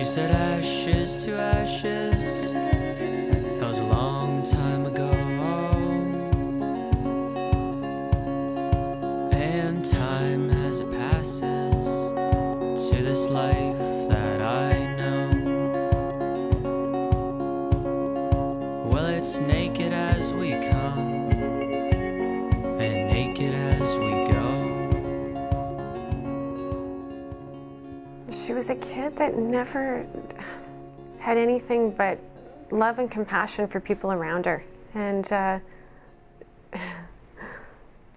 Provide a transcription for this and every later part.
said ashes to ashes, that was a long time ago. And time as it passes to this life that I know, well, it's naked as we come and naked as we go. She was a kid that never had anything but love and compassion for people around her. And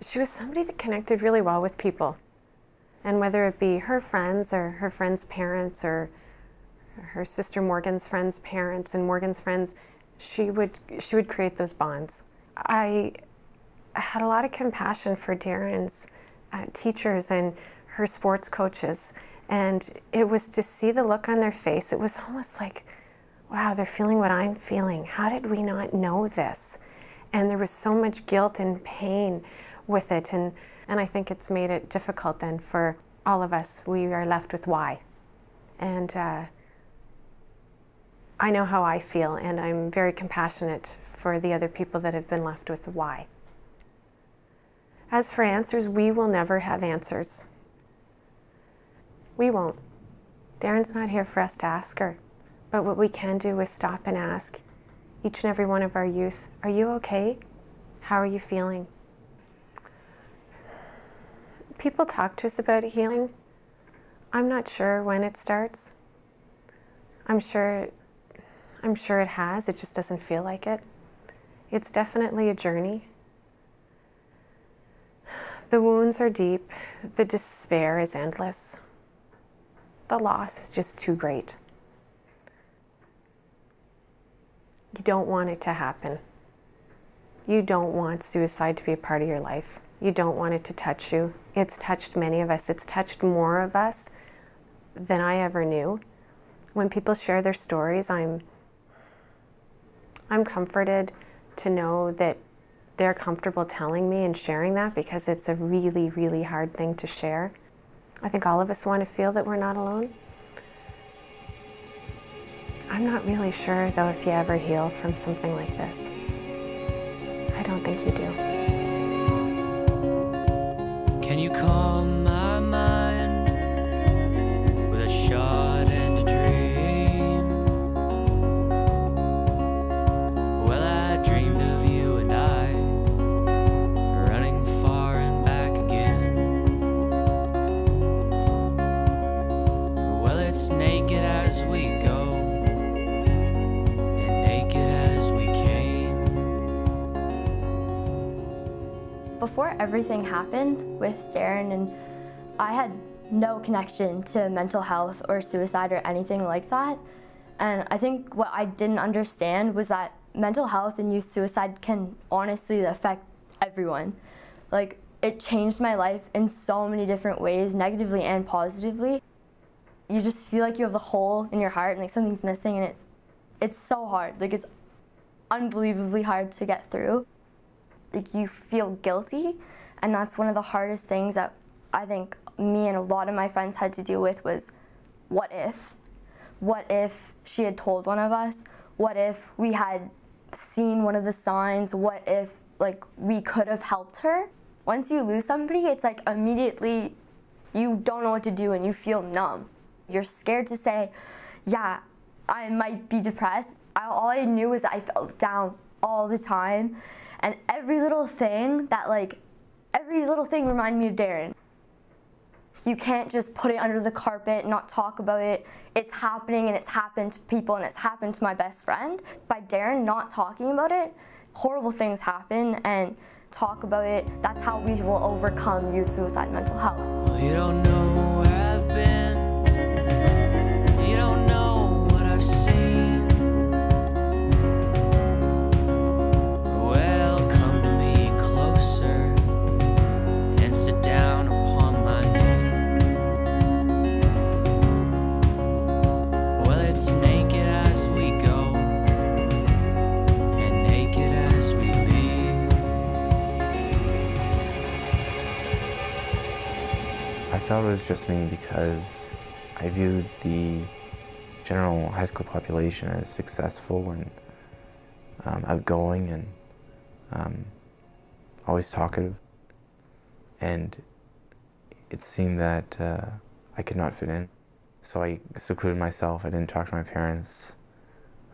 she was somebody that connected really well with people. And whether it be her friends or her friends' parents or her sister Morgan's friends' parents and Morgan's friends, she would create those bonds. I had a lot of compassion for Darren's teachers and her sports coaches. And it was to see the look on their face. It was almost like, wow, they're feeling what I'm feeling. How did we not know this? And there was so much guilt and pain with it. And I think it's made it difficult then for all of us. We are left with why. And I know how I feel, and I'm very compassionate for the other people that have been left with the why. As for answers, we will never have answers. We won't. Darren's not here for us to ask her. But what we can do is stop and ask each and every one of our youth, are you okay? How are you feeling? People talk to us about healing. I'm not sure when it starts. I'm sure it has, it just doesn't feel like it. It's definitely a journey. The wounds are deep, the despair is endless. The loss is just too great. You don't want it to happen. You don't want suicide to be a part of your life. You don't want it to touch you. It's touched many of us. It's touched more of us than I ever knew. When people share their stories, I'm comforted to know that they're comfortable telling me and sharing that, because it's a really, really hard thing to share. I think all of us want to feel that we're not alone. I'm not really sure, though, if you ever heal from something like this. I don't think you do. Can you calm my mind with a shot and a dream? Well, I dreamed of you and I running far and back again. Well, it's naked as we go, and naked as we came. Before everything happened with Darren, and I had no connection to mental health or suicide or anything like that. And I think what I didn't understand was that mental health and youth suicide can honestly affect everyone. Like, it changed my life in so many different ways, negatively and positively. You just feel like you have a hole in your heart and like something's missing, and it's so hard. Like, it's unbelievably hard to get through. Like, you feel guilty, and that's one of the hardest things that I think me and a lot of my friends had to deal with was, what if? What if she had told one of us? What if we had seen one of the signs? What if, like, we could have helped her? Once you lose somebody, it's like immediately you don't know what to do and you feel numb. You're scared to say, yeah, I might be depressed. All I knew was that I felt down all the time, and every little thing reminded me of Darren. You can't just put it under the carpet, not talk about it. It's happening, and it's happened to people, and it's happened to my best friend. By Darren not talking about it, horrible things happen, and talk about it. That's how we will overcome youth suicide and mental health. Well, you don't know where I've been. You don't know what I've seen. Well, come to me closer and sit down upon my knee. Well, it's naked as we go, and naked as we leave. I thought it was just me because I viewed the general high school population as successful and outgoing and always talkative. And it seemed that I could not fit in. So I secluded myself. I didn't talk to my parents.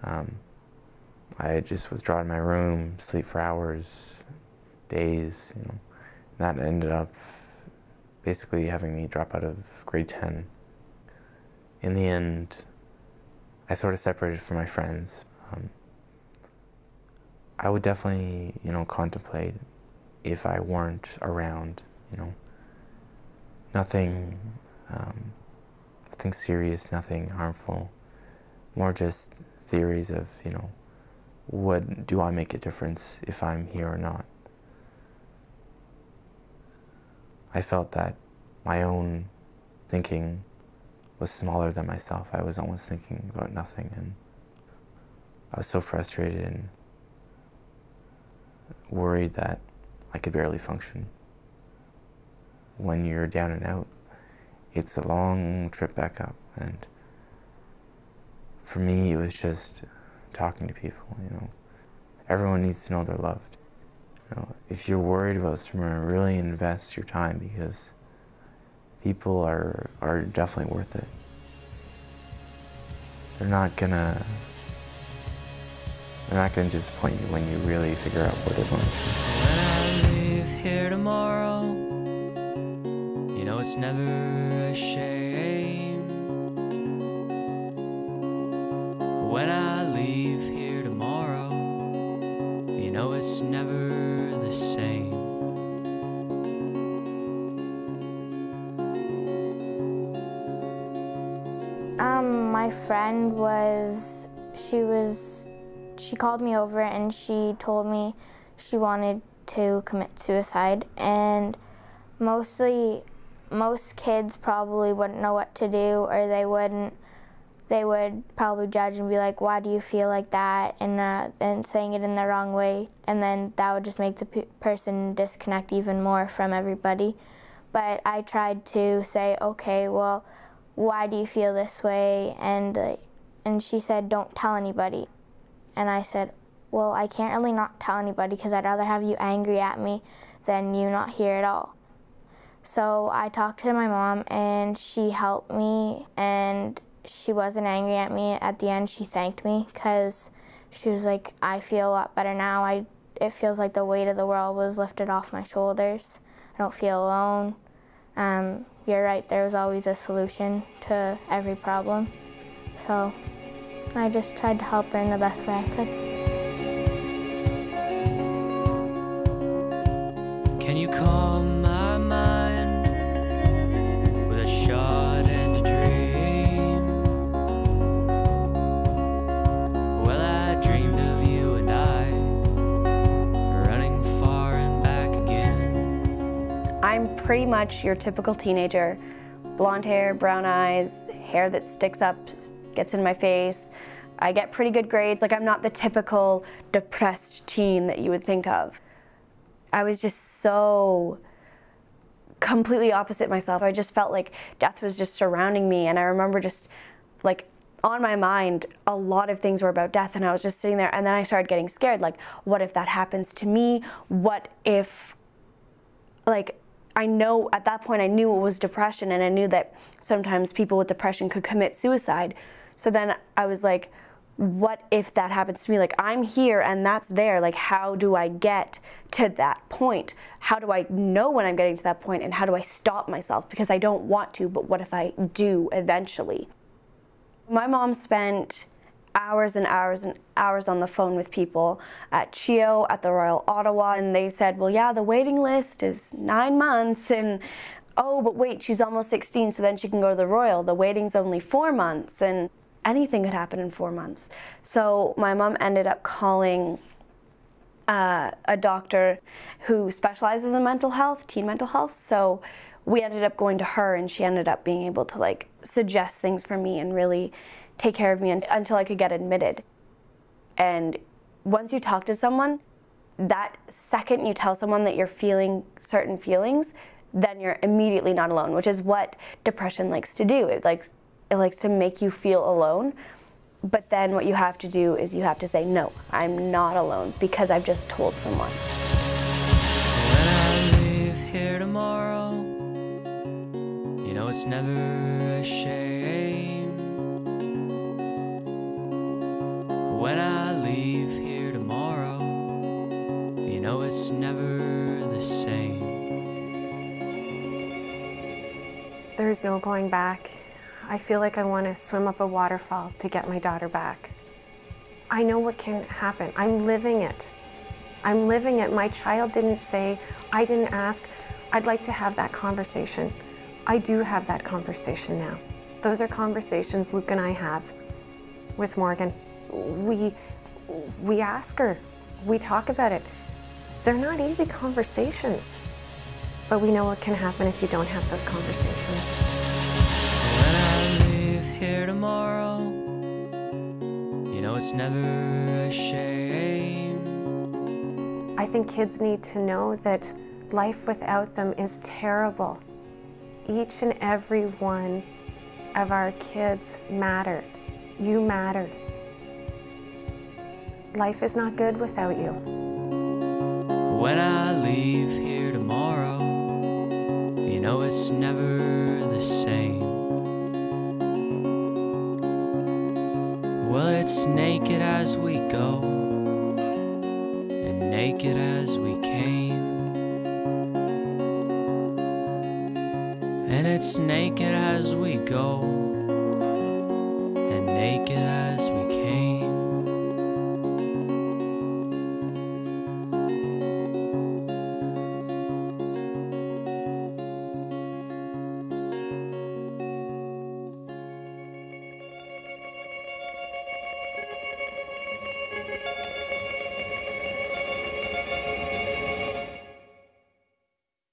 I just withdraw in my room, sleep for hours, days, you know. That ended up basically having me drop out of grade 10. In the end, I sort of separated from my friends. I would definitely, you know, contemplate if I weren't around, you know. Nothing serious, nothing harmful, more just theories of, you know, do I make a difference if I'm here or not? I felt that my own thinking was smaller than myself. I was almost thinking about nothing, and I was so frustrated and worried that I could barely function. When you're down and out, it's a long trip back up, and for me it was just talking to people, you know. Everyone needs to know they're loved. You know, if you're worried about someone, really invest your time, because people are definitely worth it. They're not gonna disappoint you when you really figure out what they're going through. When I leave here tomorrow, you know it's never a shame. When I leave here tomorrow, you know it's never the same. My friend she called me over and she told me she wanted to commit suicide, and most kids probably wouldn't know what to do, or they would probably judge and be like, why do you feel like that, and saying it in the wrong way, and then that would just make the person disconnect even more from everybody. But I tried to say, okay, well, why do you feel this way? And she said, don't tell anybody. And I said, well, I can't really not tell anybody, because I'd rather have you angry at me than you not hear at all. So I talked to my mom, and she helped me, and she wasn't angry at me. At the end, she thanked me, because she was like, I feel a lot better now. It feels like the weight of the world was lifted off my shoulders. I don't feel alone. You're right, there was always a solution to every problem. So I just tried to help her in the best way I could. Can you calm my mind with a shot and a dream? Well, I dreamed of you and I running far and back again. I'm pretty much your typical teenager. Blonde hair, brown eyes, hair that sticks up, gets in my face. I get pretty good grades. Like, I'm not the typical depressed teen that you would think of. I was just so completely opposite myself. I just felt like death was just surrounding me, and I remember just like on my mind a lot of things were about death, and I was just sitting there, and then I started getting scared, like, what if that happens to me? What if, like, I know at that point I knew it was depression, and I knew that sometimes people with depression could commit suicide. So then I was like, what if that happens to me? Like, I'm here and that's there. Like, how do I get to that point? How do I know when I'm getting to that point, and how do I stop myself? Because I don't want to, but what if I do eventually? My mom spent hours and hours and hours on the phone with people at CHEO, at the Royal Ottawa, and they said, well, yeah, the waiting list is 9 months, and oh, but wait, she's almost 16, so then she can go to the Royal. The waiting's only 4 months, and anything could happen in 4 months. So my mom ended up calling a doctor who specializes in mental health, teen mental health. So we ended up going to her, and she ended up being able to like suggest things for me and really take care of me until I could get admitted. And once you talk to someone, that second you tell someone that you're feeling certain feelings, then you're immediately not alone, which is what depression likes to do. It likes it likes to make you feel alone. But then what you have to do is you have to say, no, I'm not alone because I've just told someone. When I leave here tomorrow, you know it's never a shame. When I leave here tomorrow, you know it's never the same. There's no going back. I feel like I want to swim up a waterfall to get my daughter back. I know what can happen. I'm living it. I'm living it. My child didn't say, I didn't ask. I'd like to have that conversation. I do have that conversation now. Those are conversations Luke and I have with Morgan. We ask her, we talk about it. They're not easy conversations, but we know what can happen if you don't have those conversations. When I leave here tomorrow, you know it's never a shame. I think kids need to know that life without them is terrible. Each and every one of our kids matter. You matter. Life is not good without you. When I leave here tomorrow, you know it's never the same. Well, it's naked as we go, and naked as we came. And it's naked as we go,